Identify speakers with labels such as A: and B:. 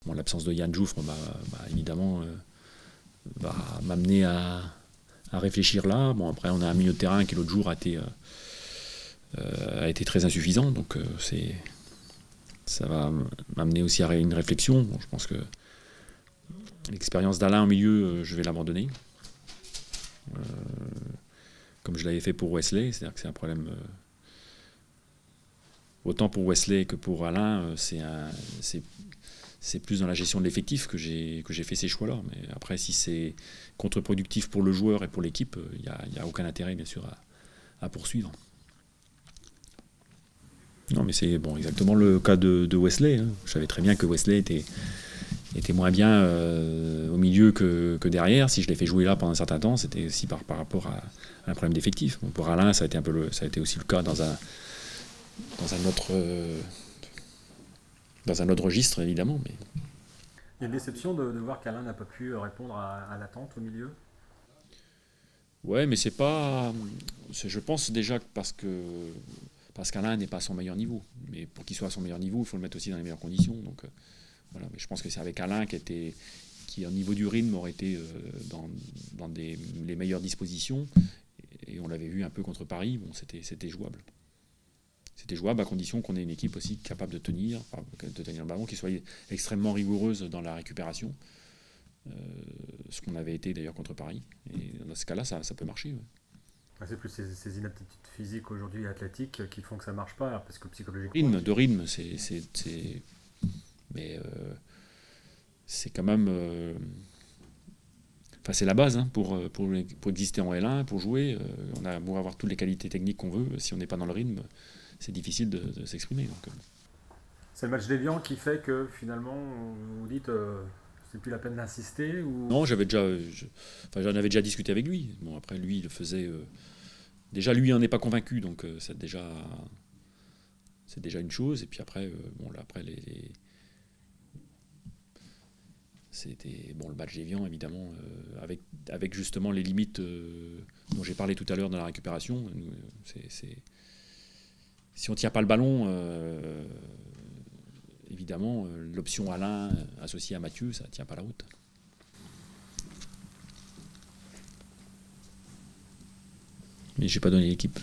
A: Bon, l'absence de Yann Jouffre, évidemment, va m'amener à réfléchir là. Bon, après, on a un milieu de terrain qui l'autre jour a été très insuffisant, donc ça va m'amener aussi à une réflexion. Bon, je pense que l'expérience d'Alain au milieu, je vais l'abandonner. Comme je l'avais fait pour Wesley, c'est-à-dire que c'est un problème autant pour Wesley que pour Alain, c'est plus dans la gestion de l'effectif que j'ai fait ces choix-là. Mais après, si c'est contre-productif pour le joueur et pour l'équipe, il n'y a aucun intérêt, bien sûr, à poursuivre. Non, mais c'est bon, exactement le cas de Wesley. Hein. Je savais très bien que Wesley était moins bien au milieu que derrière. Si je l'ai fait jouer là pendant un certain temps, c'était aussi par rapport à un problème d'effectif. Bon, pour Alain, ça a été aussi le cas dans un autre registre, évidemment. Mais...
B: Il y a une déception de voir qu'Alain n'a pas pu répondre à l'attente au milieu.
A: Ouais, mais c'est pas. Je pense déjà parce qu'Alain n'est pas à son meilleur niveau. Mais pour qu'il soit à son meilleur niveau, il faut le mettre aussi dans les meilleures conditions. Donc voilà. Mais je pense que c'est avec Alain qui au niveau du rythme aurait été dans les meilleures dispositions. Et on l'avait vu un peu contre Paris. Bon, c'était jouable. C'était jouable à condition qu'on ait une équipe aussi capable de tenir le ballon, qui soit extrêmement rigoureuse dans la récupération. Ce qu'on avait été d'ailleurs contre Paris. Et dans ce cas-là, ça peut marcher. Ouais.
B: C'est plus ces inaptitudes physiques aujourd'hui et athlétiques qui font que ça ne marche pas, parce que psychologiquement...
A: De rythme, mais c'est quand même... Enfin, c'est la base hein, pour exister en L1, pour jouer. On a beau avoir toutes les qualités techniques qu'on veut, si on n'est pas dans le rythme, c'est difficile de s'exprimer.
B: C'est le match d'Évian qui fait que finalement, vous dites... c'est plus la peine d'insister ou...
A: Non, j'en avais déjà discuté avec lui. Bon, après, lui, il le faisait... déjà, lui, il n'en est pas convaincu, donc c'est déjà une chose. Et puis après, c'était le match d'Évian, évidemment, avec justement les limites dont j'ai parlé tout à l'heure dans la récupération. Si on ne tient pas le ballon... évidemment, l'option Alain associée à Mathieu, ça ne tient pas la route. Mais je n'ai pas donné l'équipe.